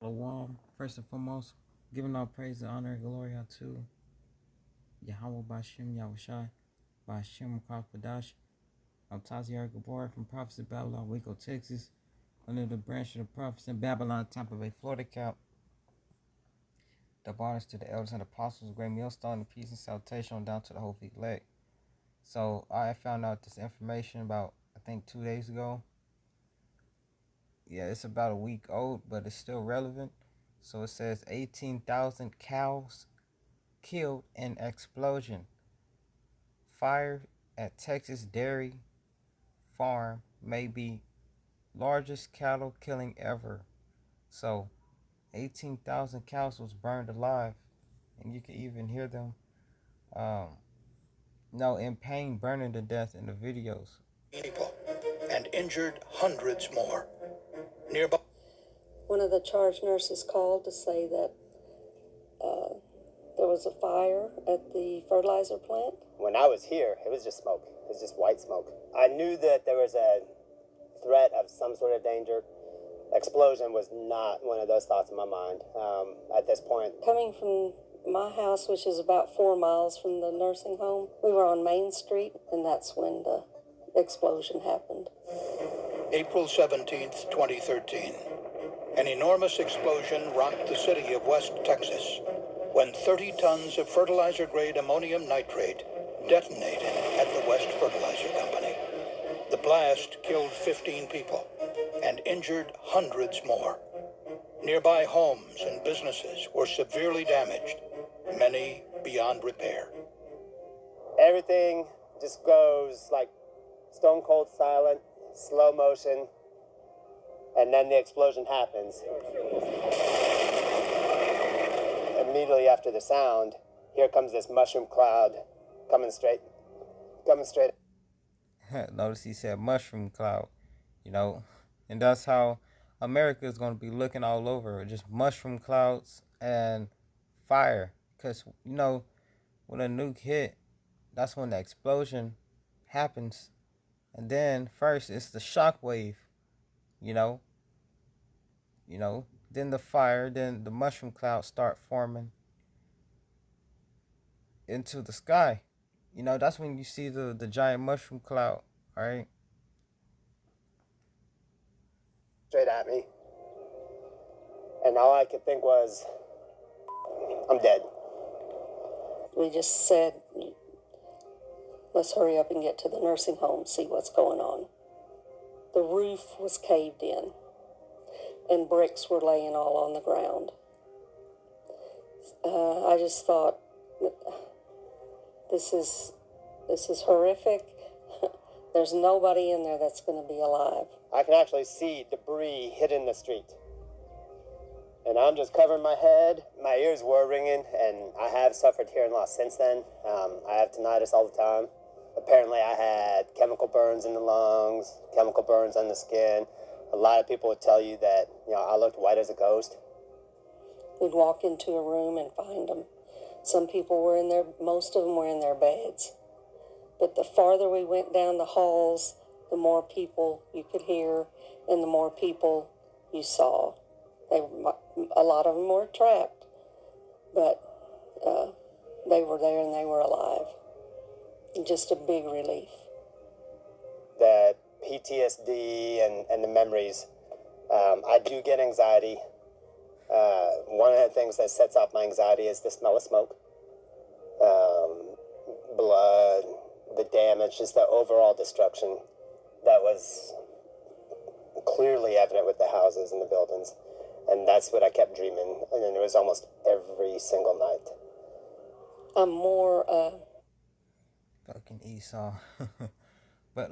Shalom. First and foremost, giving all praise and honor and glory unto Yahweh Bashem Yahushai Bashem Kwadash. I'm Taziar Gabor from Prophets of Babylon, Waco, Texas, under the branch of the Prophets in Babylon, Tampa Bay, Florida. Cap. The bonus to the elders and apostles, great millstone, and peace and salutation on down to the whole elect. So I found out this information about, I think, 2 days ago. Yeah, it's about a week old, but it's still relevant. So it says 18,000 cows killed in explosion. Fire at Texas dairy farm may be largest cattle killing ever. So 18,000 cows was burned alive, and you can even hear them in pain, burning to death in the videos. People and injured hundreds more. Nearby, one of the charge nurses called to say that there was a fire at the fertilizer plant. When I was here, it was just smoke. It was just white smoke. I knew that there was a threat of some sort of danger. Explosion was not one of those thoughts in my mind at this point. Coming from my house, which is about 4 miles from the nursing home, we were on Main Street, and that's when the explosion happened. April 17th, 2013. An enormous explosion rocked the city of West Texas when 30 tons of fertilizer-grade ammonium nitrate detonated at the West Fertilizer Company. The blast killed 15 people and injured hundreds more. Nearby homes and businesses were severely damaged, many beyond repair. Everything just goes like stone cold silent, slow motion, and then the explosion happens. Immediately after the sound, here comes this mushroom cloud coming straight. Notice he said mushroom cloud, and that's how America is going to be looking all over, just mushroom clouds and fire. Because, when a nuke hit, that's when the explosion happens. And then first it's the shock wave, then the fire, then the mushroom clouds start forming into the sky. That's when you see the giant mushroom cloud, right? Straight at me. And all I could think was, I'm dead. We just said, let's hurry up and get to the nursing home, see what's going on. The roof was caved in, and bricks were laying all on the ground. I just thought, this is horrific. There's nobody in there that's going to be alive. I can actually see debris hitting the street. And I'm just covering my head. My ears were ringing, and I have suffered hearing loss since then. I have tinnitus all the time. Apparently, I had chemical burns in the lungs, chemical burns on the skin. A lot of people would tell you that, I looked white as a ghost. We'd walk into a room and find them. Some people were in there, most of them were in their beds. But the farther we went down the halls, the more people you could hear and the more people you saw. A lot of them were trapped, but they were there and they were alive. Just a big relief. The PTSD and the memories, I do get anxiety. One of the things that sets off my anxiety is the smell of smoke, blood, the damage, just the overall destruction that was clearly evident with the houses and the buildings. And that's what I kept dreaming. And then it was almost every single night. I'm more... Fucking Esau. But,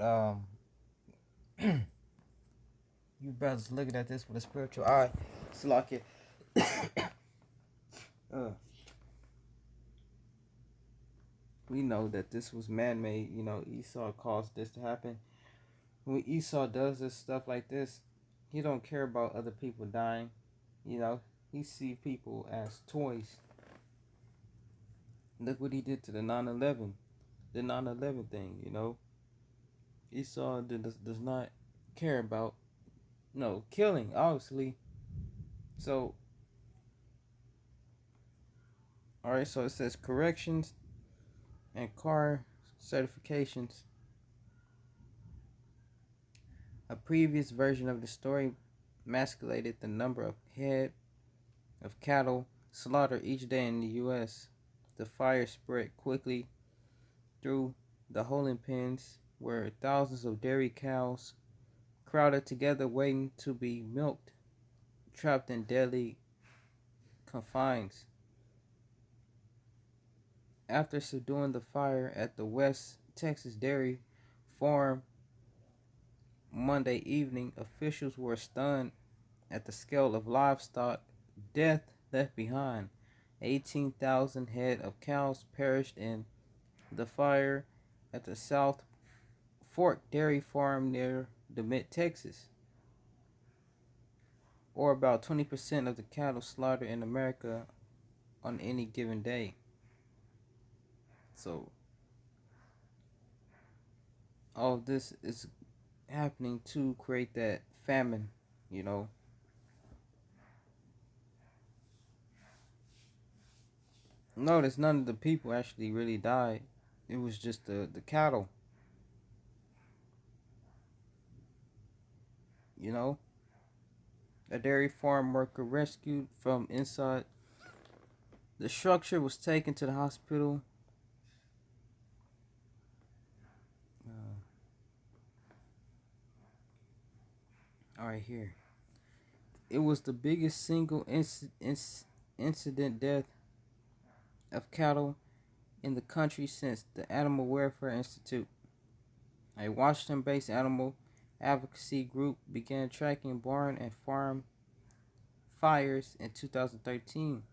you brothers looking at this with a spiritual eye. It's like it. We know that this was man-made. Esau caused this to happen. When Esau does this stuff like this, he don't care about other people dying. He see people as toys. Look what he did to the 9/11. The 9/11 thing, Esau does not care about killing, obviously. So All right, so it says corrections and car certifications. A previous version of the story masculated the number of head of cattle slaughtered each day in the U.S. The fire spread quickly through the holding pens where thousands of dairy cows crowded together waiting to be milked, trapped in deadly confines. After subduing the fire at the West Texas Dairy Farm Monday evening, officials were stunned at the scale of livestock death left behind. 18,000 head of cows perished in the fire at the South Fork Dairy Farm near DeMitt, Texas, or about 20% of the cattle slaughtered in America on any given day. So, all of this is happening to create that famine, you know. Notice none of the people actually really died. It was just the cattle, you know. A dairy farm worker rescued from inside the structure was taken to the hospital. All right, here. It was the biggest single incident death of cattle in the country since the Animal Welfare Institute, a Washington-based animal advocacy group, began tracking barn and farm fires in 2013.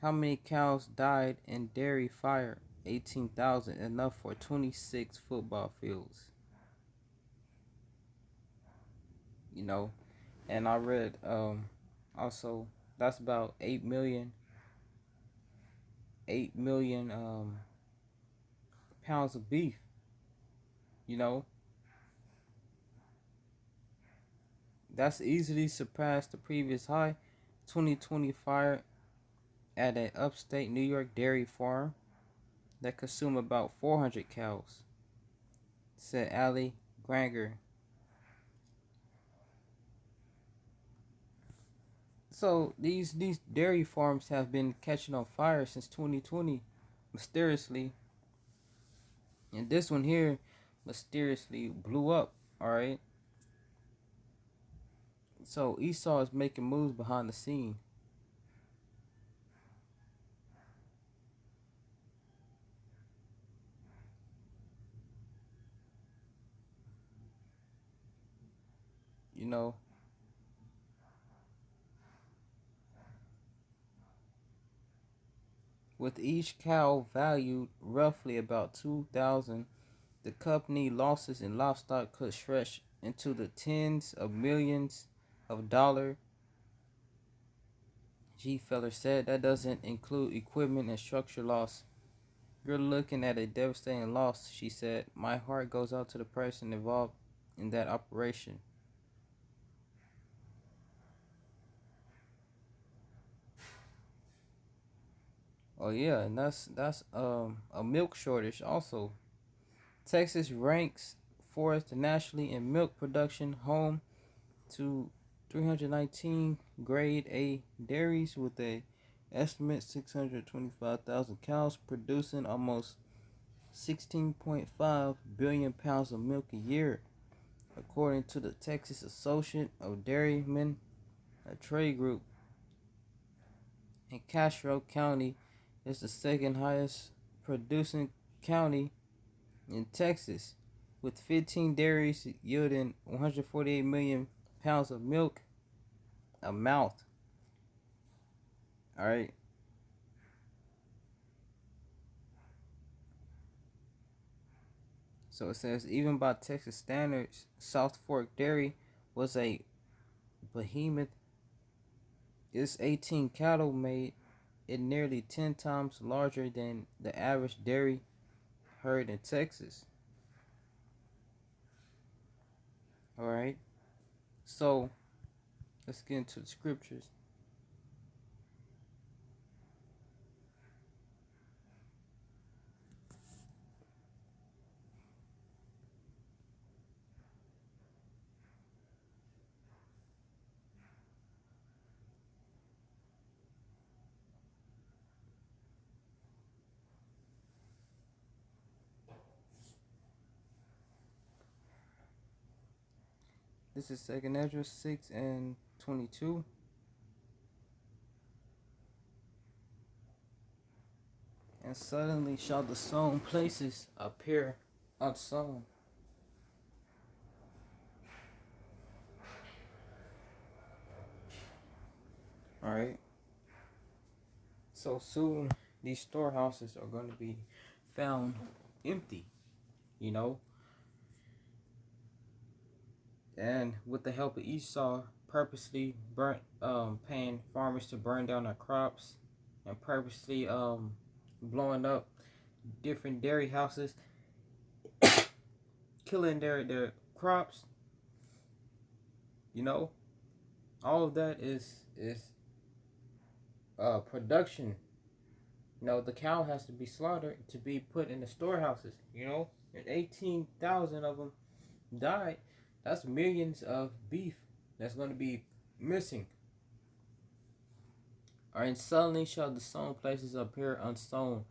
How many cows died in dairy fire? 18,000, enough for 26 football fields. You know, and I read also that's about 8 million pounds of beef. You know, that's easily surpassed the previous high. 2020 fire at an upstate New York dairy farm that consumed about 400 cows, said Ali Granger. So these dairy farms have been catching on fire since 2020, mysteriously, and this one here mysteriously blew up. All right. So Esau is making moves behind the scene. You know, with each cow valued roughly about 2,000, the company losses in livestock could stretch into the tens of millions of dollars. G. Feller said that doesn't include equipment and structure loss. You're looking at a devastating loss, she said. My heart goes out to the person involved in that operation. Oh yeah, and that's a milk shortage also. Texas ranks fourth nationally in milk production, home to 319 grade A dairies with a estimate 625,000 cows producing almost 16.5 billion pounds of milk a year, according to the Texas Association of Dairymen, a trade group. In Castro County is the second highest producing county in Texas, with 15 dairies yielding 148 million pounds of milk a month. All right. So it says, even by Texas standards, South Fork Dairy was a behemoth. Its 18 cattle made it nearly 10 times larger than the average dairy herd in Texas. All right. So let's get into the scriptures. This is 2nd Ezra 6 and 22. And suddenly shall the sown places appear unsown. Alright. So soon these storehouses are going to be found empty, you know. And with the help of Esau, purposely paying farmers to burn down their crops, and purposely blowing up different dairy houses, killing their crops, you know. All of that is production. You know, the cow has to be slaughtered to be put in the storehouses, you know. And 18,000 of them died. That's millions of beef that's going to be missing. Alright, and suddenly shall the sown places appear unsown.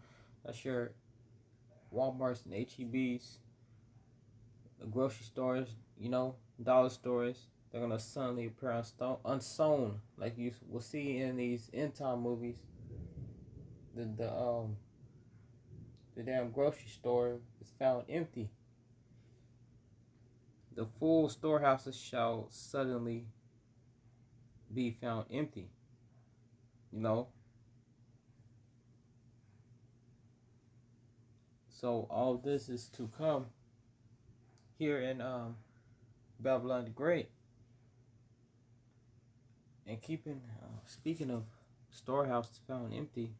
That's your Walmarts and HEBs, grocery stores, you know, dollar stores. They're gonna suddenly appear unsown, like you will see in these end time movies. The damn grocery store is found empty. The full storehouses shall suddenly be found empty. You know. So all this is to come here in Babylon the Great. And speaking of storehouses found empty,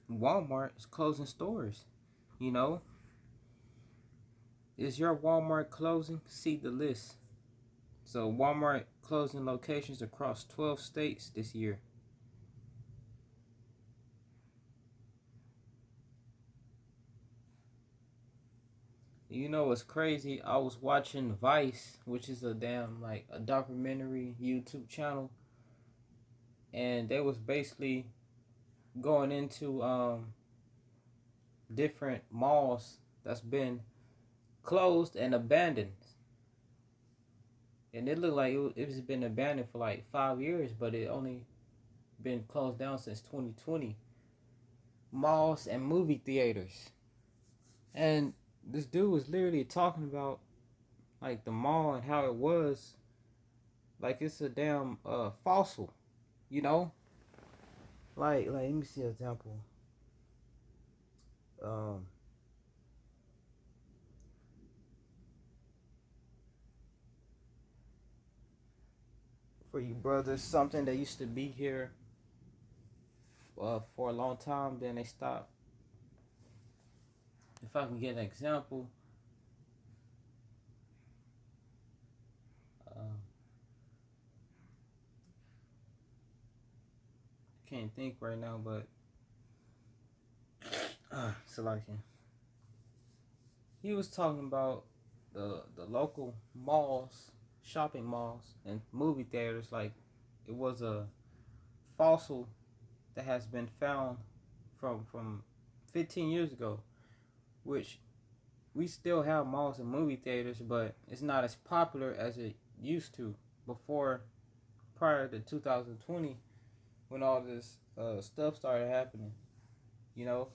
Walmart is closing stores. You know, is your Walmart closing? See the list. So Walmart closing locations across 12 states this year. You know what's crazy? I was watching Vice, which is a documentary YouTube channel, and they was basically going into different malls that's been closed and abandoned. And it looked like it's been abandoned for like 5 years, but it only been closed down since 2020. Malls and movie theaters. And this dude was literally talking about like the mall and how it was like it's a damn fossil, you know? Like let me see an example. For you brothers, something that used to be here for a long time, then they stopped. If I can get an example, can't think right now, but Salakia. He was talking about the local malls, shopping malls, and movie theaters. Like it was a fossil that has been found from 15 years ago, which we still have malls and movie theaters, but it's not as popular as it used to prior to 2020, when all this stuff started happening, you know.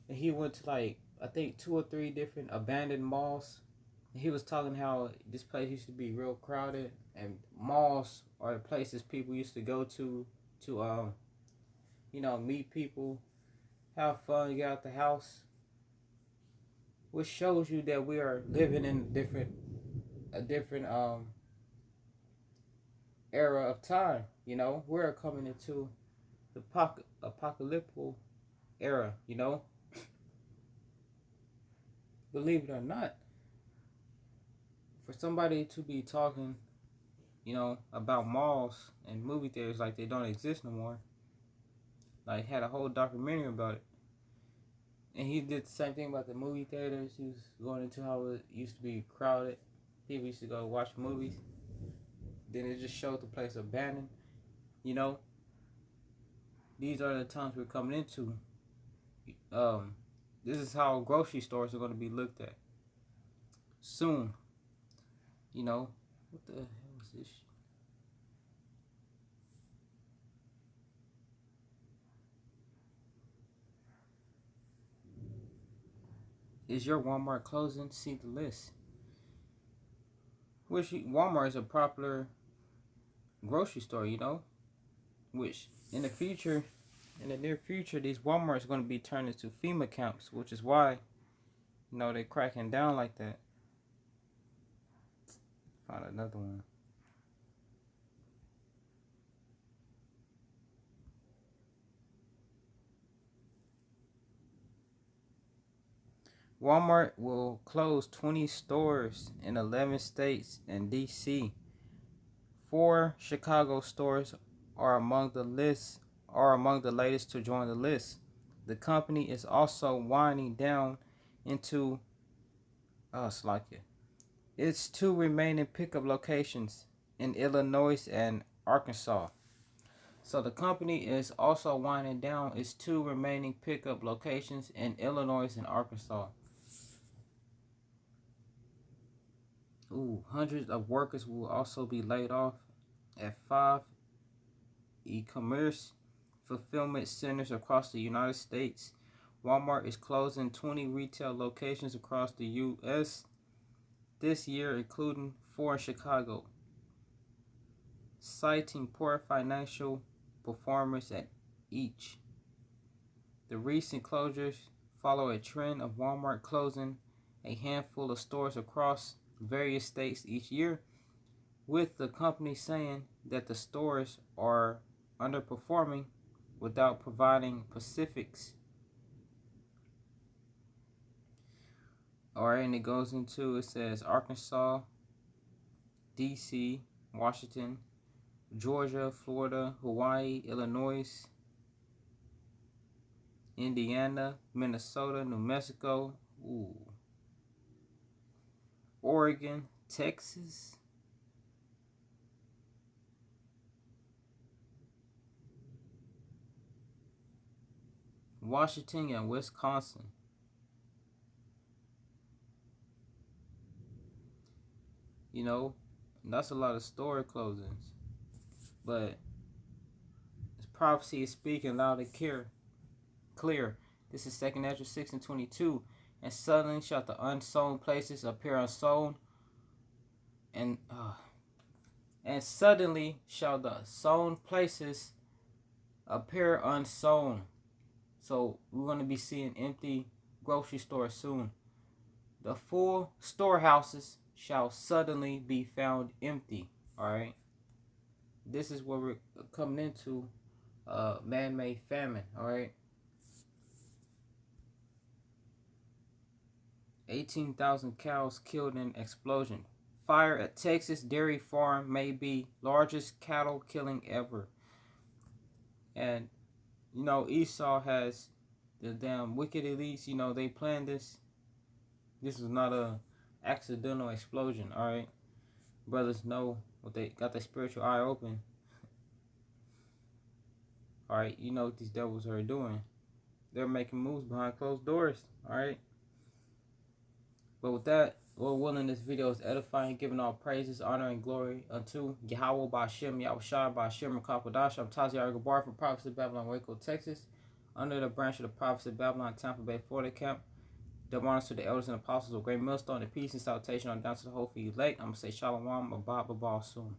And he went to like I think 2 or 3 different abandoned malls. And he was talking how this place used to be real crowded, and malls are the places people used to go to meet people, have fun, get out the house. Which shows you that we are living in a different era of time. You know, we're coming into the apocalyptic era. You know, believe it or not, for somebody to be talking, you know, about malls and movie theaters like they don't exist no more, like had a whole documentary about it. And he did the same thing about the movie theaters. He was going into how it used to be crowded. People used to go watch movies. Then it just showed the place abandoned. You know, these are the times we're coming into. This is how grocery stores are going to be looked at soon. You know, what the hell is this? Is your Walmart closing? See the list. Which Walmart is a popular grocery store, you know. Which in the near future, these Walmarts are going to be turned into FEMA camps, which is why, you know, they're cracking down like that. Find another one. Walmart will close 20 stores in 11 states and DC. 4 Chicago stores are among the latest to join the list. The company is also winding down into its 2 remaining pickup locations in Illinois and Arkansas. So the company is also winding down its 2 remaining pickup locations in Illinois and Arkansas. Hundreds of workers will also be laid off at 5 e-commerce fulfillment centers across the United States. Walmart is closing 20 retail locations across the U.S. this year, including 4 in Chicago, citing poor financial performance at each. The recent closures follow a trend of Walmart closing a handful of stores across various states each year, with the company saying that the stores are underperforming without providing specifics. Alright, and it says Arkansas, DC, Washington, Georgia, Florida, Hawaii, Illinois, Indiana, Minnesota, New Mexico, Oregon, Texas, Washington, and Wisconsin. You know, that's a lot of store closings. But this prophecy is speaking loud and clear. This is 2 Ezra 6 and 22. And suddenly shall the unsown places appear unsown, and suddenly shall the sown places appear unsown. So we're going to be seeing empty grocery stores soon. The full storehouses shall suddenly be found empty. Alright. This is where we're coming into man-made famine. Alright. 18,000 cows killed in explosion. Fire at Texas dairy farm may be largest cattle killing ever. And you know, Esau has the damn wicked elites. You know, they planned this. This was not a accidental explosion. All right, brothers know what they got their spiritual eye open. All right, you know what these devils are doing. They're making moves behind closed doors. All right. But with that, Lord willing, this video is edifying, giving all praises, honor, and glory unto Yahweh Ba'Shem, Yahushua Ba'Shem, Rakapadash. I'm Tazi Gabar from Prophets of Babylon, Waco, Texas, under the branch of the Prophets of Babylon, Tampa Bay, Florida camp. Double honors to the elders and apostles of Great Millstone, and peace and salutation on down to the whole for you late. I'm going to say Shalom, Abba, Soon.